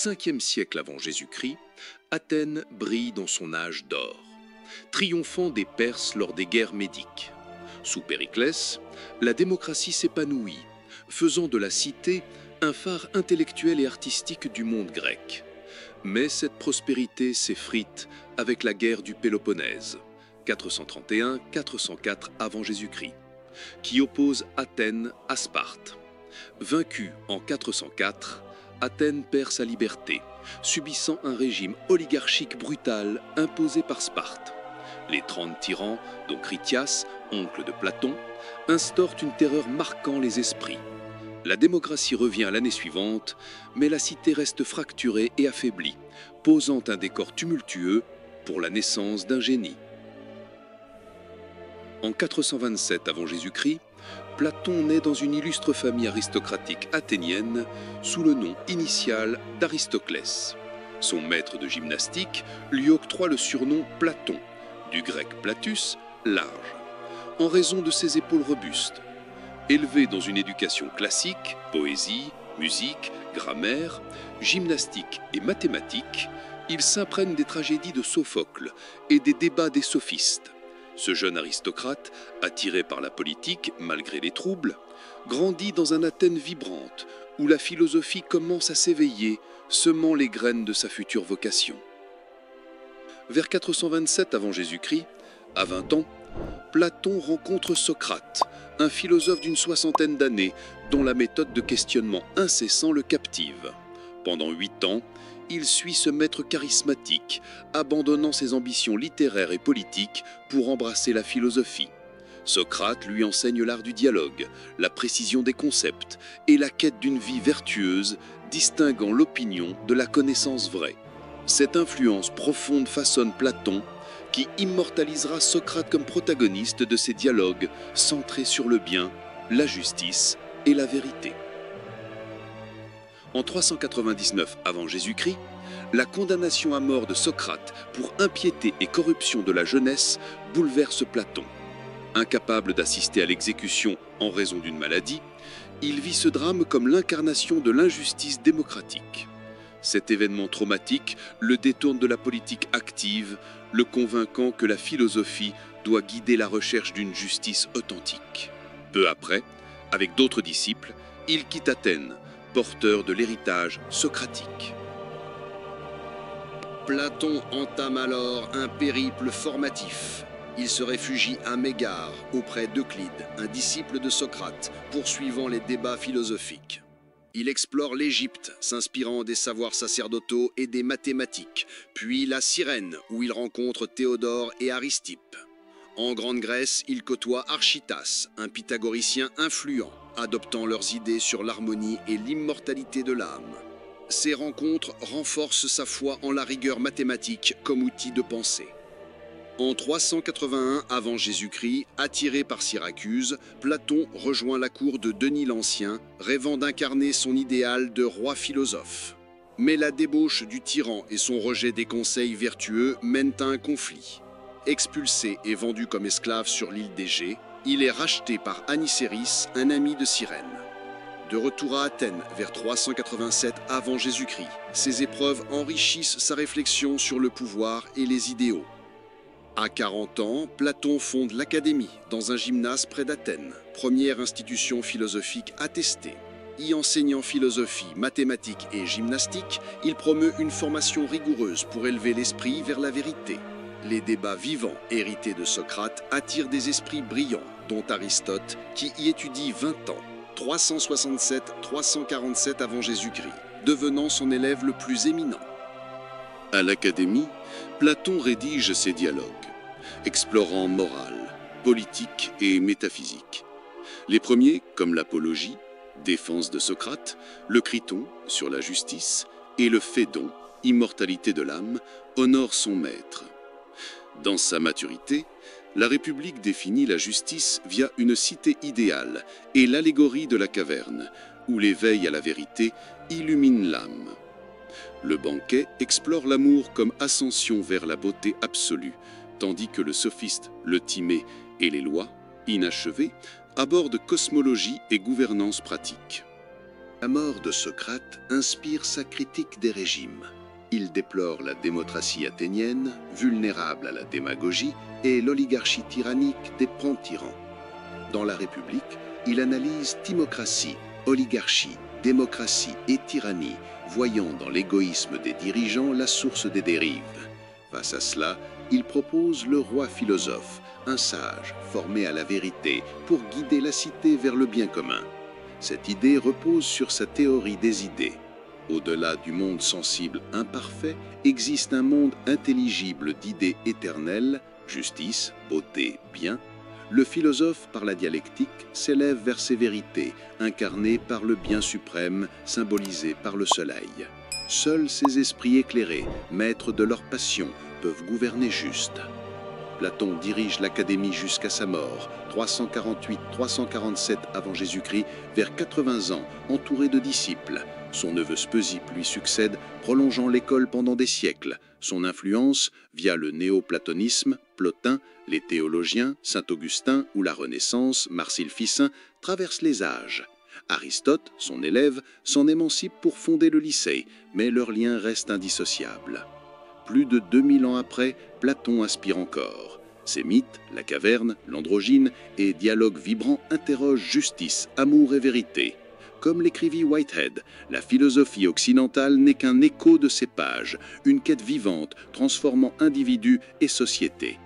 5e siècle avant Jésus-Christ, Athènes brille dans son âge d'or, triomphant des Perses lors des guerres médiques. Sous Périclès, la démocratie s'épanouit, faisant de la cité un phare intellectuel et artistique du monde grec. Mais cette prospérité s'effrite avec la guerre du Péloponnèse, 431-404 avant Jésus-Christ, qui oppose Athènes à Sparte. Vaincue en 404, Athènes perd sa liberté, subissant un régime oligarchique brutal imposé par Sparte. Les 30 tyrans, dont Critias, oncle de Platon, instaurent une terreur marquant les esprits. La démocratie revient l'année suivante, mais la cité reste fracturée et affaiblie, posant un décor tumultueux pour la naissance d'un génie. En 427 avant Jésus-Christ, Platon naît dans une illustre famille aristocratique athénienne sous le nom initial d'Aristoclès. Son maître de gymnastique lui octroie le surnom Platon, du grec platus, large, en raison de ses épaules robustes. Élevé dans une éducation classique, poésie, musique, grammaire, gymnastique et mathématiques, il s'imprègne des tragédies de Sophocle et des débats des sophistes. Ce jeune aristocrate, attiré par la politique malgré les troubles, grandit dans un Athènes vibrante où la philosophie commence à s'éveiller, semant les graines de sa future vocation. Vers 427 avant Jésus-Christ, à 20 ans, Platon rencontre Socrate, un philosophe d'une soixantaine d'années dont la méthode de questionnement incessant le captive. Pendant 8 ans, il suit ce maître charismatique, abandonnant ses ambitions littéraires et politiques pour embrasser la philosophie. Socrate lui enseigne l'art du dialogue, la précision des concepts et la quête d'une vie vertueuse, distinguant l'opinion de la connaissance vraie. Cette influence profonde façonne Platon, qui immortalisera Socrate comme protagoniste de ses dialogues centrés sur le bien, la justice et la vérité. En 399 avant Jésus-Christ, la condamnation à mort de Socrate pour impiété et corruption de la jeunesse bouleverse Platon. Incapable d'assister à l'exécution en raison d'une maladie, il vit ce drame comme l'incarnation de l'injustice démocratique. Cet événement traumatique le détourne de la politique active, le convainquant que la philosophie doit guider la recherche d'une justice authentique. Peu après, avec d'autres disciples, il quitte Athènes, porteur de l'héritage socratique. Platon entame alors un périple formatif. Il se réfugie à Mégare, auprès d'Euclide, un disciple de Socrate, poursuivant les débats philosophiques. Il explore l'Égypte, s'inspirant des savoirs sacerdotaux et des mathématiques, puis la Cyrène, où il rencontre Théodore et Aristippe. En Grande Grèce, il côtoie Archytas, un pythagoricien influent, adoptant leurs idées sur l'harmonie et l'immortalité de l'âme. Ces rencontres renforcent sa foi en la rigueur mathématique comme outil de pensée. En 381 avant Jésus-Christ, attiré par Syracuse, Platon rejoint la cour de Denis l'Ancien, rêvant d'incarner son idéal de roi philosophe. Mais la débauche du tyran et son rejet des conseils vertueux mènent à un conflit. Expulsé et vendu comme esclave sur l'île d'Égée, il est racheté par Anicéris, un ami de Cyrène. De retour à Athènes vers 387 avant Jésus-Christ, ces épreuves enrichissent sa réflexion sur le pouvoir et les idéaux. À 40 ans, Platon fonde l'Académie dans un gymnase près d'Athènes, première institution philosophique attestée. Y enseignant philosophie, mathématiques et gymnastique, il promeut une formation rigoureuse pour élever l'esprit vers la vérité. Les débats vivants hérités de Socrate attirent des esprits brillants, dont Aristote, qui y étudie 20 ans, 367-347 avant Jésus-Christ, devenant son élève le plus éminent. À l'Académie, Platon rédige ses dialogues, explorant morale, politique et métaphysique. Les premiers, comme l'Apologie, défense de Socrate, le Criton, sur la justice, et le Phédon, immortalité de l'âme, honorent son maître. Dans sa maturité, la République définit la justice via une cité idéale et l'allégorie de la caverne, où l'éveil à la vérité illumine l'âme. Le banquet explore l'amour comme ascension vers la beauté absolue, tandis que le sophiste, le Timée et les lois, inachevées, abordent cosmologie et gouvernance pratique. La mort de Socrate inspire sa critique des régimes. Il déplore la démocratie athénienne, vulnérable à la démagogie, et l'oligarchie tyrannique des pans-tyrans. Dans la République, il analyse timocratie, oligarchie, démocratie et tyrannie, voyant dans l'égoïsme des dirigeants la source des dérives. Face à cela, il propose le roi philosophe, un sage formé à la vérité pour guider la cité vers le bien commun. Cette idée repose sur sa théorie des idées. Au-delà du monde sensible imparfait, existe un monde intelligible d'idées éternelles, justice, beauté, bien. Le philosophe, par la dialectique, s'élève vers ces vérités, incarnées par le bien suprême, symbolisé par le soleil. Seuls ces esprits éclairés, maîtres de leur passion, peuvent gouverner juste. Platon dirige l'Académie jusqu'à sa mort, 348-347 avant Jésus-Christ, vers 80 ans, entouré de disciples. Son neveu Speusippe lui succède, prolongeant l'école pendant des siècles. Son influence, via le néoplatonisme, Plotin, les théologiens, Saint-Augustin ou la Renaissance, Marcille-Ficin, traverse les âges. Aristote, son élève, s'en émancipe pour fonder le Lycée, mais leur lien reste indissociable. Plus de 2000 ans après, Platon inspire encore. Ses mythes, la caverne, l'androgyne et dialogues vibrants interrogent justice, amour et vérité. Comme l'écrivit Whitehead, la philosophie occidentale n'est qu'un écho de ces pages, une quête vivante transformant individus et société.